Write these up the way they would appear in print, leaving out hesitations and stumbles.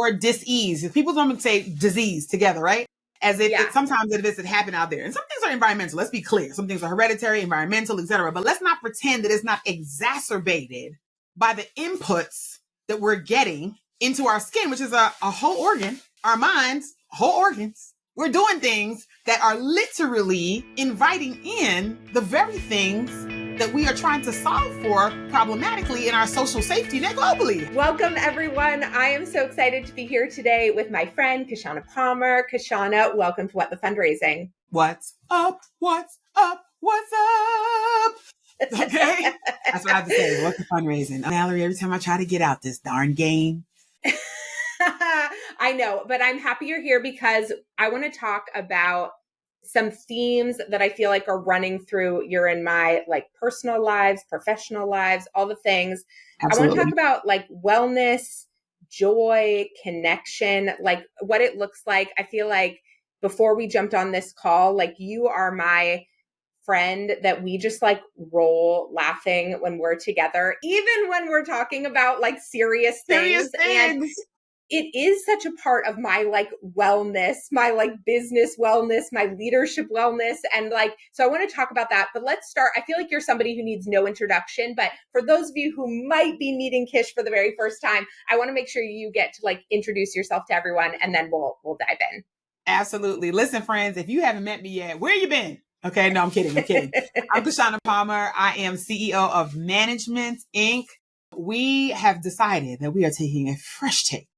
word dis-ease. People don't say disease together, right? As if sometimes it happened out there. And some things are environmental. Let's be clear. Some things are hereditary, environmental, etc. But let's not pretend that it's not exacerbated by the inputs that we're getting into our skin, which is a whole organ, our minds, whole organs. We're doing things that are literally inviting in the very things that we are trying to solve for problematically in our social safety net globally. Welcome, everyone. I am so excited to be here today with my friend, Kishshana Palmer. Kishshana, welcome to What the Fundraising. What's up? What's up? What's up? Okay. That's what I have to say. What's the fundraising? Mallory, every time I try to get out this darn game. I know, but I'm happy you're here because I want to talk about some themes that I feel like are running through your and my like personal lives, professional lives, all the things. Absolutely. I want to talk about like wellness, joy, connection, like what it looks like. I feel like before we jumped on this call, like you are my friend that we just like roll laughing when we're together, even when we're talking about like serious things. And it is such a part of my like wellness, my like business wellness, my leadership wellness. And like, so I want to talk about that, but let's start. I feel like you're somebody who needs no introduction, but for those of you who might be meeting Kish for the very first time, I want to make sure you get to like introduce yourself to everyone and then we'll dive in. Absolutely. Listen, friends, if you haven't met me yet, where you been? Okay. No, I'm kidding. I'm Kishshana Palmer. I am CEO of ManageMint, Inc. We have decided that we are taking a fresh take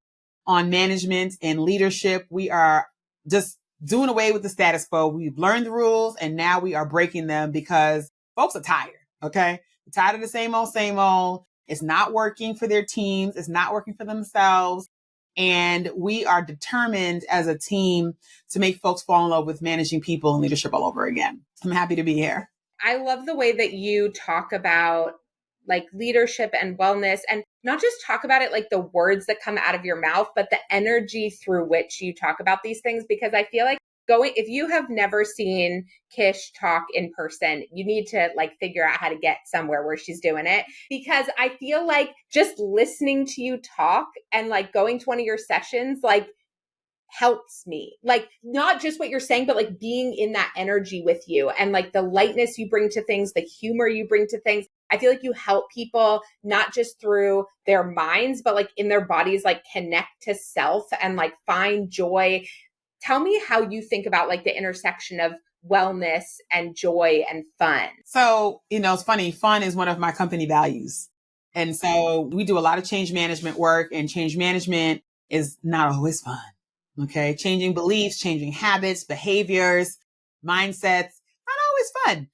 on management and leadership. We are just doing away with the status quo. We've learned the rules and now we are breaking them because folks are tired. Okay. They're tired of the same old. It's not working for their teams. It's not working for themselves. And we are determined as a team to make folks fall in love with managing people and leadership all over again. I'm happy to be here. I love the way that you talk about like leadership and wellness and not just talk about it like the words that come out of your mouth, but the energy through which you talk about these things. Because I feel like if you have never seen Kish talk in person, you need to like figure out how to get somewhere where she's doing it. Because I feel like just listening to you talk and like going to one of your sessions, like helps me, like not just what you're saying, but like being in that energy with you and like the lightness you bring to things, the humor you bring to things. I feel like you help people not just through their minds, but like in their bodies, like connect to self and like find joy. Tell me how you think about like the intersection of wellness and joy and fun. So, it's funny. Fun is one of my company values. And so we do a lot of change management work, and change management is not always fun. Okay. Changing beliefs, changing habits, behaviors, mindsets, not always fun.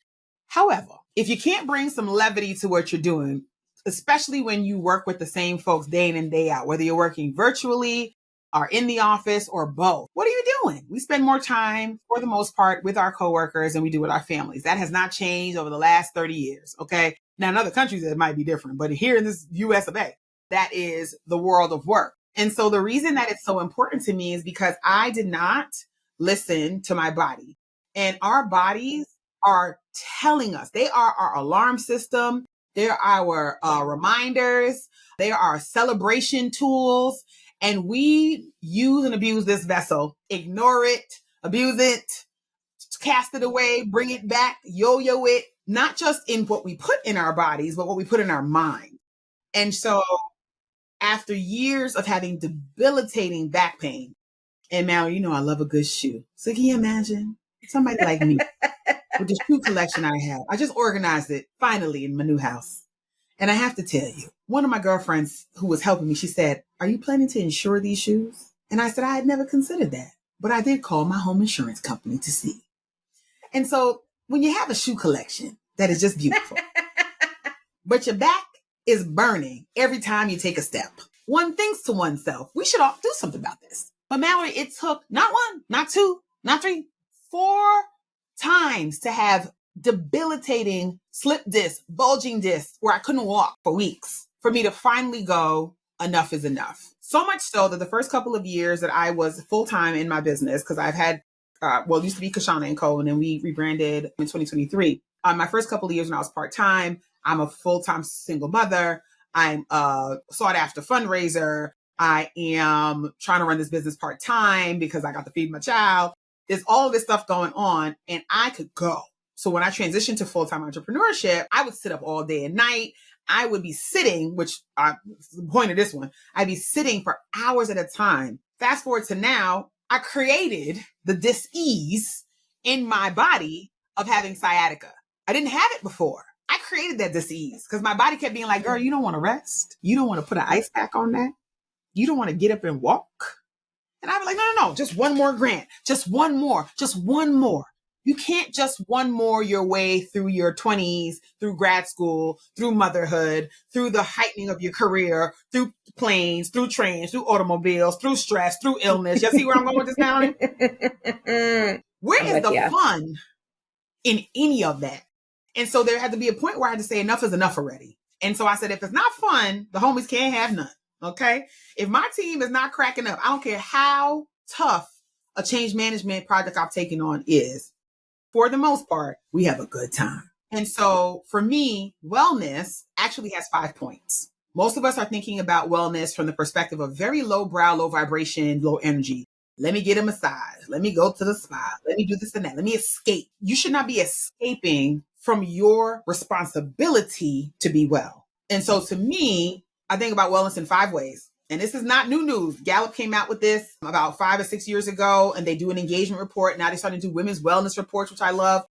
However, if you can't bring some levity to what you're doing, especially when you work with the same folks day in and day out, whether you're working virtually or in the office or both, what are you doing? We spend more time for the most part with our coworkers than we do with our families. That has not changed over the last 30 years. Okay. Now in other countries, it might be different, but here in this US of A, that is the world of work. And so the reason that it's so important to me is because I did not listen to my body, and our bodies are telling us. They are our alarm system. They're our reminders. They are our celebration tools. And we use and abuse this vessel, ignore it, abuse it, cast it away, bring it back, yo-yo it, not just in what we put in our bodies, but what we put in our mind. And so after years of having debilitating back pain, and now, I love a good shoe. So can you imagine somebody like me with the shoe collection I have? I just organized it finally in my new house. And I have to tell you, one of my girlfriends who was helping me, she said, "Are you planning to insure these shoes?" And I said, I had never considered that, but I did call my home insurance company to see. And so when you have a shoe collection that is just beautiful, but your back is burning every time you take a step, one thinks to oneself, we should all do something about this. But Mallory, it took not one, not two, not three, 4 times to have debilitating slip disc, bulging discs where I couldn't walk for weeks for me to finally go, enough is enough. So much so that the first couple of years that I was full-time in my business, because I've had, it used to be Kishshana & Co. and then we rebranded in 2023. My first couple of years when I was part-time, I'm a full-time single mother. I'm a sought-after fundraiser. I am trying to run this business part-time because I got to feed my child. There's all of this stuff going on and I could go. So when I transitioned to full-time entrepreneurship, I would sit up all day and night. I would be sitting, which the point of this one, I'd be sitting for hours at a time. Fast forward to now, I created the dis-ease in my body of having sciatica. I didn't have it before. I created that dis-ease because my body kept being like, girl, you don't want to rest. You don't want to put an ice pack on that. You don't want to get up and walk. And I'd be like, no, just one more grant, just one more. You can't just one more your way through your 20s, through grad school, through motherhood, through the heightening of your career, through planes, through trains, through automobiles, through stress, through illness. You see where I'm going with this, Melanie? Where is the fun in any of that? And so there had to be a point where I had to say enough is enough already. And so I said, if it's not fun, the homies can't have none. Okay. If my team is not cracking up, I don't care how tough a change management project I've taken on is. For the most part, we have a good time. And so for me, wellness actually has 5 points. Most of us are thinking about wellness from the perspective of very low brow, low vibration, low energy. Let me get a massage. Let me go to the spa. Let me do this and that. Let me escape. You should not be escaping from your responsibility to be well. And so to me, I think about wellness in 5 ways. And this is not new news. Gallup came out with this about 5 or 6 years ago, and they do an engagement report. Now they're starting to do women's wellness reports, which I love.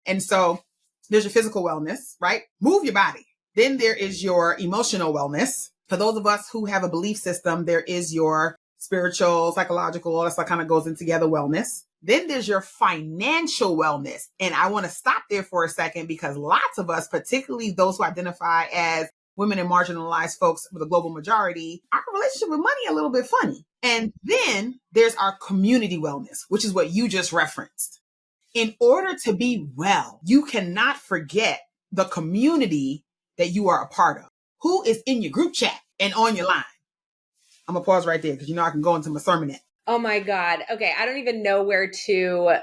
And so there's your physical wellness, right? Move your body. Then there is your emotional wellness. For those of us who have a belief system, there is your spiritual, psychological, all that stuff kind of goes in together wellness. Then there's your financial wellness. And I want to stop there for a second because lots of us, particularly those who identify as women and marginalized folks with a global majority, our relationship with money a little bit funny. And then there's our community wellness, which is what you just referenced. In order to be well, you cannot forget the community that you are a part of. Who is in your group chat and on your line? I'm going to pause right there because I can go into my sermonette. Oh my God. Okay. I don't even know where to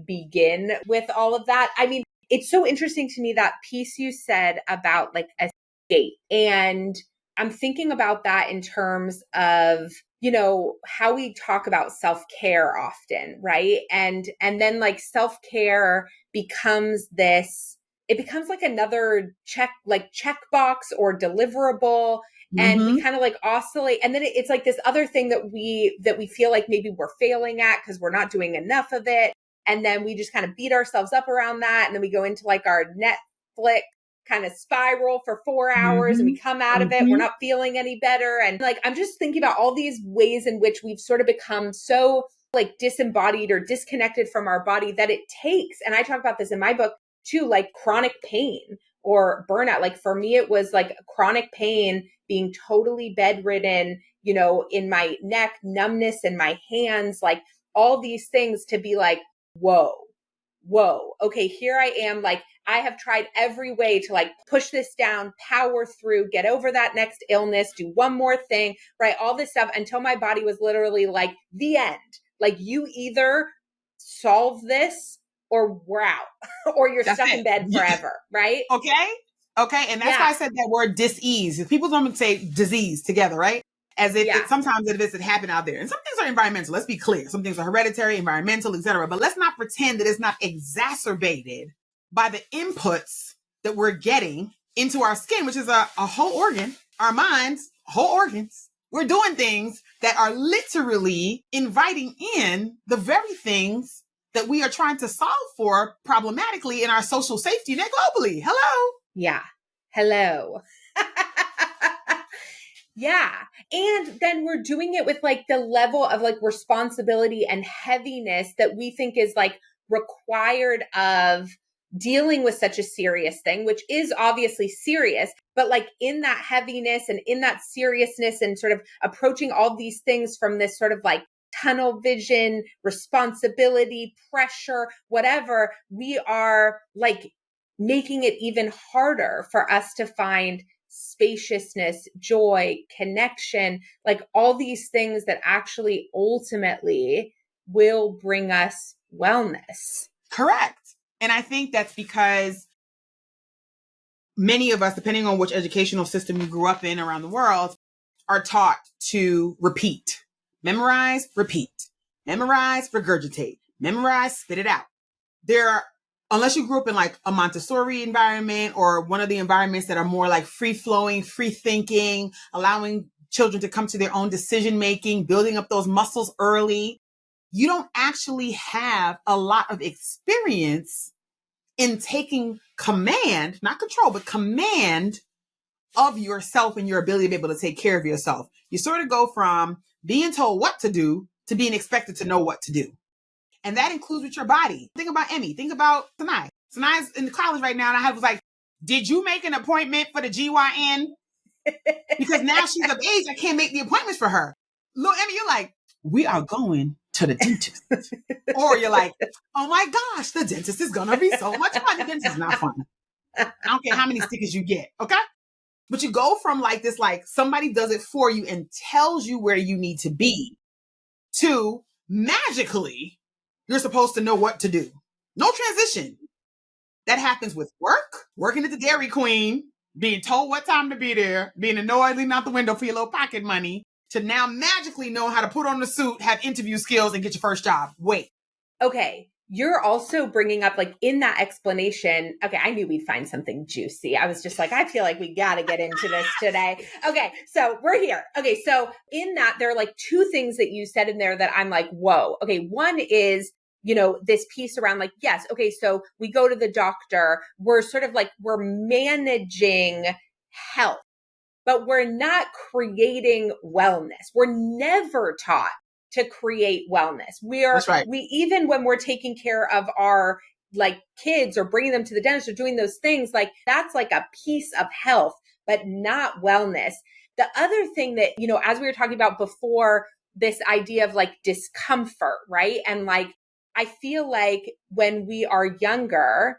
begin with all of that. I mean, it's so interesting to me, that piece you said about escape. And I'm thinking about that in terms of, how we talk about self-care often, right? And then self-care becomes it becomes another checkbox or deliverable. And we kind of oscillate. And then it's this other thing that we feel like maybe we're failing at because we're not doing enough of it. And then we just kind of beat ourselves up around that. And then we go into our Netflix kind of spiral for 4 hours and we come out of it. We're not feeling any better. And I'm just thinking about all these ways in which we've sort of become so disembodied or disconnected from our body that it takes. And I talk about this in my book too, chronic pain or burnout. For me, it was chronic pain, being totally bedridden, in my neck, numbness in my hands, all these things to be whoa, okay, here I am. I have tried every way to push this down, power through, get over that next illness, do one more thing, right? All this stuff until my body was literally the end. You either solve this or we're out or you're stuck in bed forever, right? Okay. And that's why I said that word dis-ease. People don't say disease together, right? As if sometimes it happened out there. And some things are environmental. Let's be clear. Some things are hereditary, environmental, etc. But let's not pretend that it's not exacerbated by the inputs that we're getting into our skin, which is a whole organ, our minds, whole organs. We're doing things that are literally inviting in the very things that we are trying to solve for problematically in our social safety net globally. Hello. Yeah. Hello. Yeah. And then we're doing it with the level of responsibility and heaviness that we think is required of dealing with such a serious thing, which is obviously serious, but in that heaviness and in that seriousness and sort of approaching all these things from this sort of tunnel vision, responsibility, pressure, whatever, we are making it even harder for us to find spaciousness, joy, connection, all these things that actually ultimately will bring us wellness. Correct. And I think that's because many of us, depending on which educational system you grew up in around the world, are taught to repeat, memorize, repeat, memorize, regurgitate, memorize, spit it out. Unless you grew up in like a Montessori environment or one of the environments that are more like free flowing, free thinking, allowing children to come to their own decision making, building up those muscles early, you don't actually have a lot of experience in taking command, not control, but command of yourself and your ability to be able to take care of yourself. You sort of go from being told what to do to being expected to know what to do. And that includes with your body. Think about Emmy. Think about Sanai. Sanai's in college right now. And I was like, did you make an appointment for the GYN? Because now she's of age. I can't make the appointments for her. Little Emmy, you're like, we are going to the dentist. Or you're like, oh my gosh, the dentist is going to be so much fun. The dentist is not fun. I don't care how many stickers you get. Okay. But you go from like this, like somebody does it for you and tells you where you need to be to magically you're supposed to know what to do. No transition. That happens with work, working at the Dairy Queen, being told what time to be there, being annoyed leaning out the window for your little pocket money, to now magically know how to put on the suit, have interview skills, and get your first job. Wait. Okay. You're also bringing up, like, in that explanation, okay, I knew we'd find something juicy. I was just like, I feel like we got to get into this today. Okay, so we're here. Okay, so in that, there are like two things that you said in there that I'm like, whoa. Okay, one is, this piece around like, yes, okay, so we go to the doctor, we're sort of like, we're managing health, but we're not creating wellness. We're never taught to create wellness. That's right. We even when we're taking care of our like kids or bringing them to the dentist or doing those things, like that's like a piece of health, but not wellness. The other thing that, as we were talking about before, this idea of like discomfort, right? And like, I feel like when we are younger,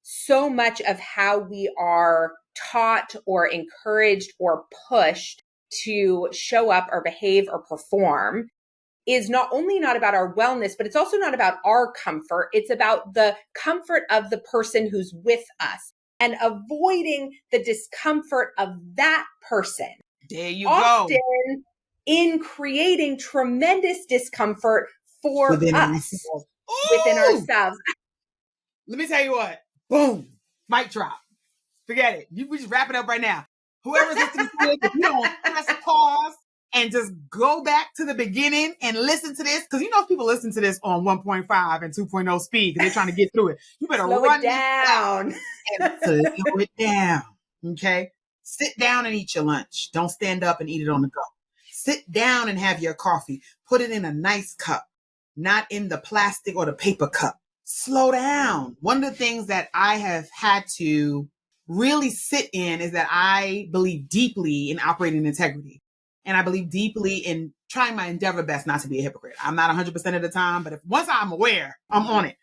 so much of how we are taught or encouraged or pushed to show up or behave or perform is not only not about our wellness, but it's also not about our comfort. It's about the comfort of the person who's with us and avoiding the discomfort of that person. There you often go. In creating tremendous discomfort for within us, within ourselves. Let me tell you what. Boom. Mic drop. Forget it. We just wrap it up right now. Whoever's listening to this, if you don't press pause and just go back to the beginning and listen to this, because if people listen to this on 1.5 and 2.0 speed because they're trying to get through it, you better slow run it down and slow it down. Okay? Sit down and eat your lunch. Don't stand up and eat it on the go. Sit down and have your coffee. Put it in a nice cup, not in the plastic or the paper cup. Slow down. One of the things that I have had to really sit in is that I believe deeply in operating integrity. And I believe deeply in trying my endeavor best not to be a hypocrite. I'm not 100% of the time, but once I'm aware, I'm on it.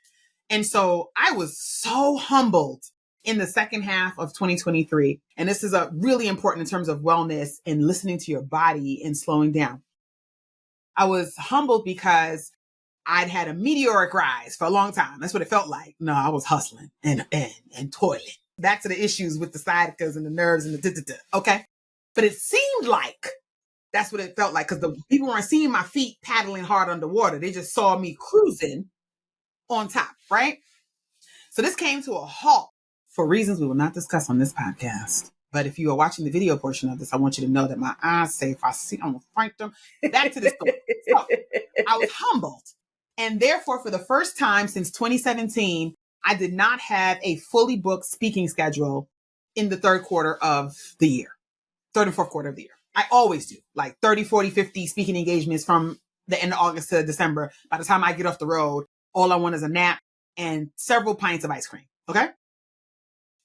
And so I was so humbled in the second half of 2023. And this is really important in terms of wellness and listening to your body and slowing down. I was humbled because I'd had a meteoric rise for a long time. That's what it felt like. No, I was hustling and toiling. Back to the issues with the sciaticas and the nerves and the okay? But it seemed like that's what it felt like because the people weren't seeing my feet paddling hard underwater. They just saw me cruising on top, right? So this came to a halt for reasons we will not discuss on this podcast. But if you are watching the video portion of this, I want you to know that my eyes say, if I see, I'm going to fight them. Back to this story. So I was humbled. And therefore, for the first time since 2017, I did not have a fully booked speaking schedule in the third quarter of the year, third and fourth quarter of the year. I always do like 30, 40, 50 speaking engagements from the end of August to December. By the time I get off the road, all I want is a nap and several pints of ice cream. Okay.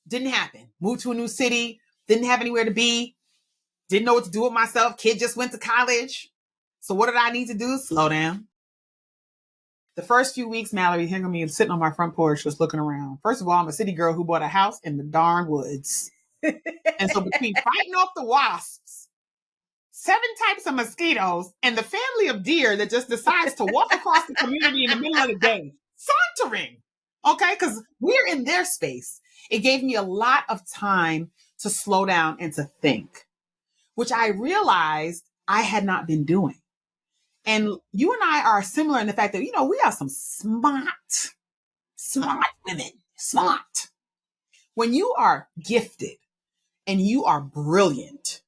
Didn't happen. Moved to a new city. Didn't have anywhere to be. Didn't know what to do with myself. Kid just went to college. So what did I need to do? Slow down. The first few weeks, Mallory, hearing me sitting on my front porch, just looking around. First of all, I'm a city girl who bought a house in the darn woods. And so between fighting off the wasps, 7 types of mosquitoes, and the family of deer that just decides to walk across the community in the middle of the day, sauntering, okay? Because we're in their space. It gave me a lot of time to slow down and to think. which I realized I had not been doing. And you and I are similar in the fact that, we are some smart women, smart. When you are gifted and you are brilliant,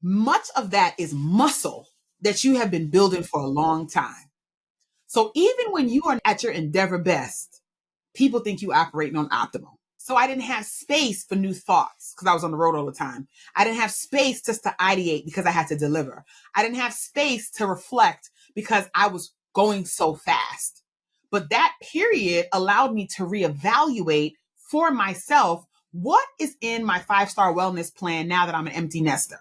much of that is muscle that you have been building for a long time. So even when you are at your endeavor best, people think you operating on optimal. So I didn't have space for new thoughts because I was on the road all the time. I didn't have space just to ideate because I had to deliver. I didn't have space to reflect because I was going so fast. But that period allowed me to reevaluate for myself what is in my 5-star wellness plan now that I'm an empty nester.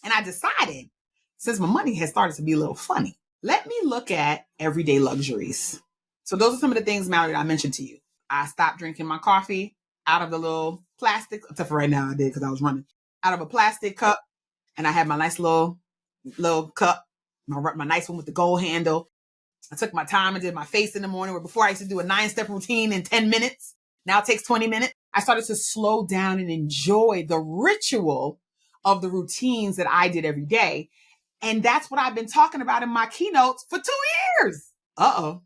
And I decided, since my money has started to be a little funny, let me look at everyday luxuries. So those are some of the things, Mallory, that I mentioned to you. I stopped drinking my coffee out of the little plastic, except for right now I did because I was running, out of a plastic cup. And I had my nice little cup, my nice one with the gold handle. I took my time and did my face in the morning, where before I used to do a 9-step routine in 10 minutes. Now it takes 20 minutes. I started to slow down and enjoy the ritual of the routines that I did every day. And that's what I've been talking about in my keynotes for 2 years. Uh-oh.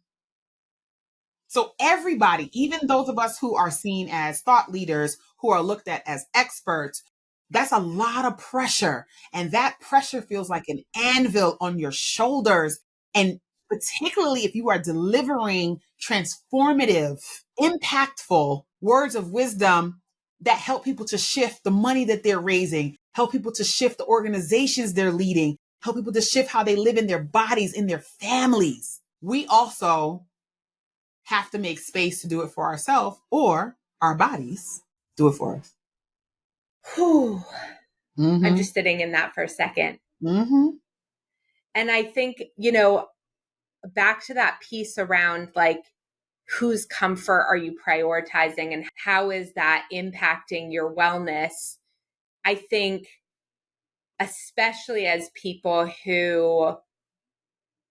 So everybody, even those of us who are seen as thought leaders, who are looked at as experts, that's a lot of pressure. And that pressure feels like an anvil on your shoulders. And particularly if you are delivering transformative, impactful words of wisdom that help people to shift the money that they're raising, help people to shift the organizations they're leading, help people to shift how they live in their bodies, in their families. We also have to make space to do it for ourselves, or our bodies do it for us. Whew. Mm-hmm. I'm just sitting in that for a second. Mm-hmm. And I think, back to that piece around like, whose comfort are you prioritizing and how is that impacting your wellness? I think, especially as people who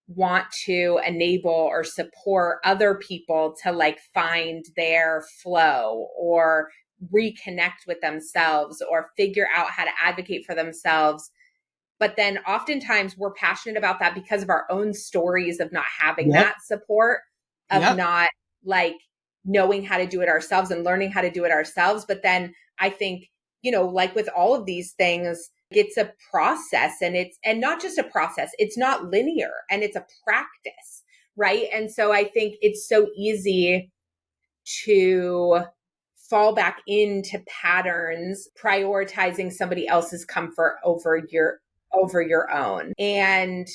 want to enable or support other people to like find their flow or reconnect with themselves or figure out how to advocate for themselves. But then oftentimes we're passionate about that because of our own stories of not having that support, of not like knowing how to do it ourselves and learning how to do it ourselves. But then I think, like with all of these things, it's a process, and not just a process, it's not linear, and it's a practice, right? And so I think it's so easy to fall back into patterns, prioritizing somebody else's comfort over your own. And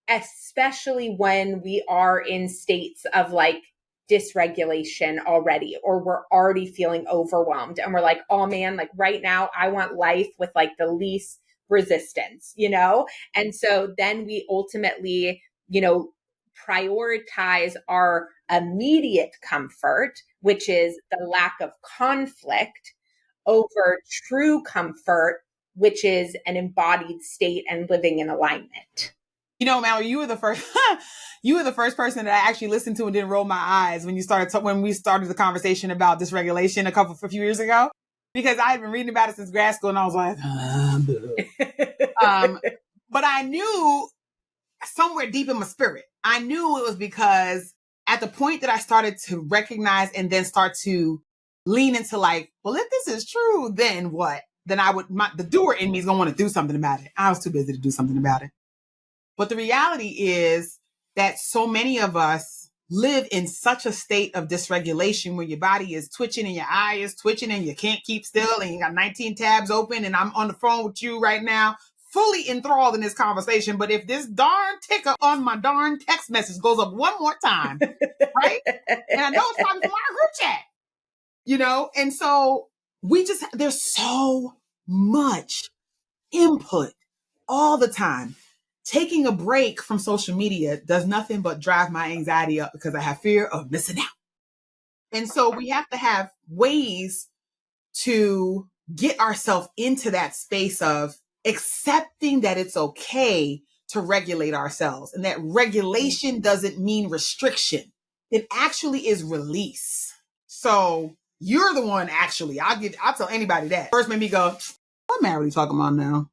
especially when we are in states of like dysregulation already, or we're already feeling overwhelmed and we're like, oh man, like right now I want life with like the least resistance, And so then we ultimately, prioritize our immediate comfort, which is the lack of conflict, over true comfort, which is an embodied state and living in alignment. Mallory, you were the first person that I actually listened to and didn't roll my eyes when we started the conversation about dysregulation a few years ago, because I had been reading about it since grad school, and I was like, but I knew somewhere deep in my spirit, I knew it was because at the point that I started to recognize and then start to lean into like, well, if this is true, then what? Then the doer in me is going to want to do something about it. I was too busy to do something about it. But the reality is that so many of us live in such a state of dysregulation where your body is twitching and your eye is twitching and you can't keep still and you got 19 tabs open and I'm on the phone with you right now, fully enthralled in this conversation. But if this darn ticker on my darn text message goes up one more time, right? And I know it's probably from our group chat, and so there's so much input all the time. Taking a break from social media does nothing but drive my anxiety up because I have fear of missing out. And so we have to have ways to get ourselves into that space of accepting that it's okay to regulate ourselves, and that regulation doesn't mean restriction. It actually is release. So you're the one, actually, I'll tell anybody that. First made me go, what am I really talking about now?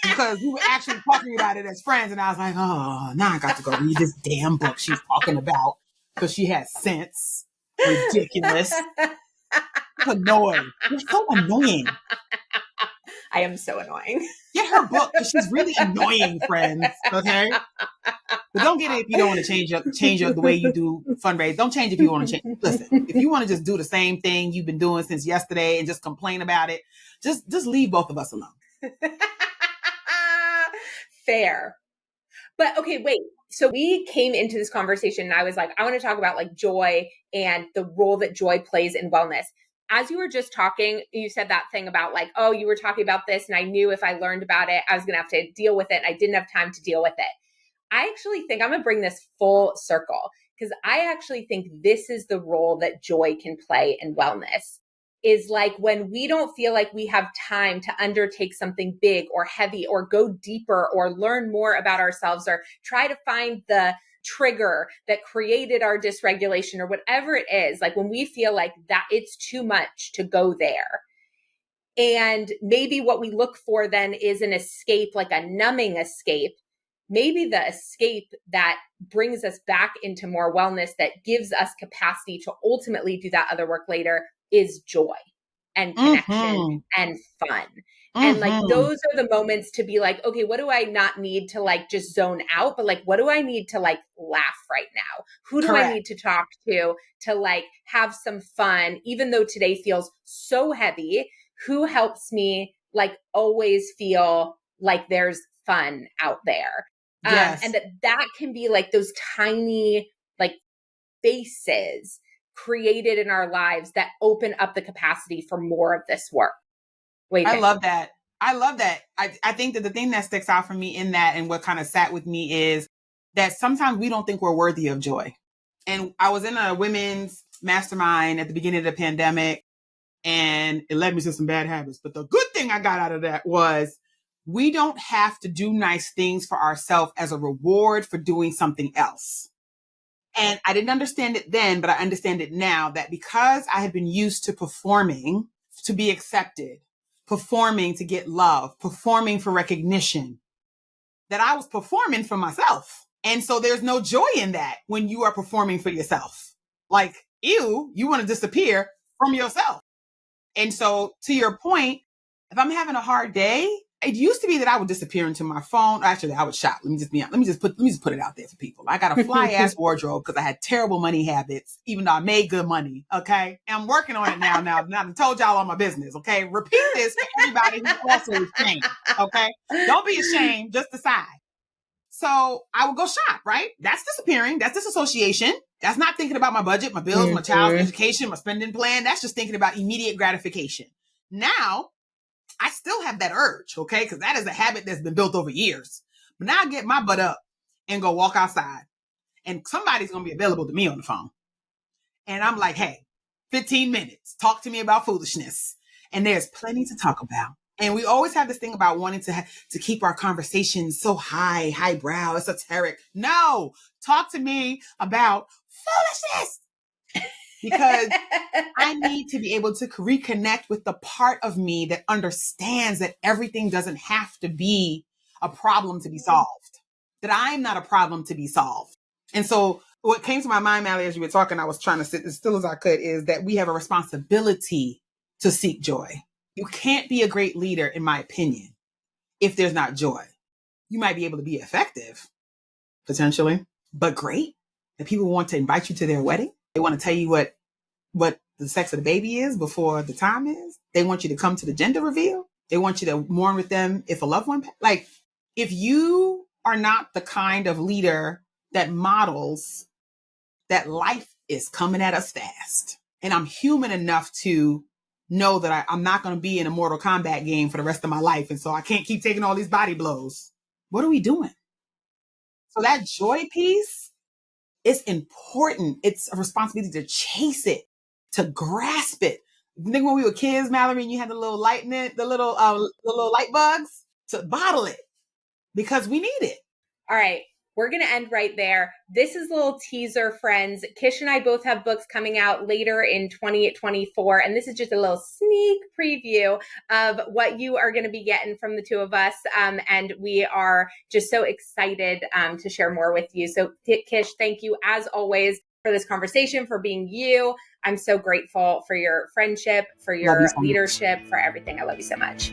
because we were actually talking about it as friends. And I was like, oh, now I got to go read this damn book she's talking about because she has sense. Ridiculous. Annoying. You're so annoying. I am so annoying. Get her book because she's really annoying, friends. Okay? But don't get it if you don't want to change the way you do fundraise. Don't change if you want to change. Listen, if you want to just do the same thing you've been doing since yesterday and just complain about it, just leave both of us alone. Fair. But okay, wait. So we came into this conversation and I was like, I want to talk about like joy and the role that joy plays in wellness. As you were just talking, you said that thing about like, oh, you were talking about this and I knew if I learned about it, I was going to have to deal with it. And I didn't have time to deal with it. I actually think I'm going to bring this full circle because I actually think this is the role that joy can play in wellness. Is like when we don't feel like we have time to undertake something big or heavy or go deeper or learn more about ourselves or try to find the trigger that created our dysregulation or whatever it is, like when we feel like that it's too much to go there. And maybe what we look for then is an escape, like a numbing escape. Maybe the escape that brings us back into more wellness, that gives us capacity to ultimately do that other work later, is joy and connection and fun. And like, those are the moments to be like, okay, what do I not need to like just zone out, but like, what do I need to like laugh right now? Who do I need to talk to like have some fun, even though today feels so heavy? Who helps me like always feel like there's fun out there? Yes. And that can be like those tiny like spaces created in our lives that open up the capacity for more of this work. I love that. I think that the thing that sticks out for me in that and what kind of sat with me is that sometimes we don't think we're worthy of joy. And I was in a women's mastermind at the beginning of the pandemic and it led me to some bad habits. But the good thing I got out of that was we don't have to do nice things for ourselves as a reward for doing something else. And I didn't understand it then, but I understand it now that because I had been used to performing to be accepted, performing to get love, performing for recognition, that I was performing for myself. And so there's no joy in that when you are performing for yourself. Like, ew, you want to disappear from yourself. And so to your point, if I'm having a hard day, it used to be that I would disappear into my phone. Actually, I would shop. Let me just put it out there for people. I got a fly ass wardrobe because I had terrible money habits, even though I made good money. Okay. And I'm working on it now. Now I told y'all all my business. Okay. Repeat this for everybody who also is ashamed. Okay. Don't be ashamed. Just decide. So I would go shop, right? That's disappearing. That's disassociation. That's not thinking about my budget, my bills, my child's education, my spending plan. That's just thinking about immediate gratification. Now, I still have that urge, okay? Because that is a habit that's been built over years. But now I get my butt up and go walk outside. And somebody's going to be available to me on the phone. And I'm like, hey, 15 minutes. Talk to me about foolishness. And there's plenty to talk about. And we always have this thing about wanting to keep our conversations so highbrow, esoteric. No, talk to me about foolishness. Because I need to be able to reconnect with the part of me that understands that everything doesn't have to be a problem to be solved, that I'm not a problem to be solved. And so what came to my mind, Mally, as you were talking, I was trying to sit as still as I could, is that we have a responsibility to seek joy. You can't be a great leader, in my opinion, if there's not joy. You might be able to be effective, potentially, but great. That people want to invite you to their wedding. They want to tell you what the sex of the baby is before the time is. They want you to come to the gender reveal. They want you to mourn with them if a loved one, like if you are not the kind of leader that models that life is coming at us fast. And I'm human enough to know that I'm not going to be in a Mortal Kombat game for the rest of my life. And so I can't keep taking all these body blows. What are we doing? So that joy piece, it's important. It's a responsibility to chase it, to grasp it. You think when we were kids, Mallory, and you had the little light in it, the little light bugs, to bottle it because we need it. All right. we're going to end right there. This is a little teaser, friends. Kish and I both have books coming out later in 2024. And this is just a little sneak preview of what you are going to be getting from the two of us. And we are just so excited to share more with you. So Kish, thank you as always for this conversation, for being you. I'm so grateful for your friendship, for your leadership, for everything. I love you so much.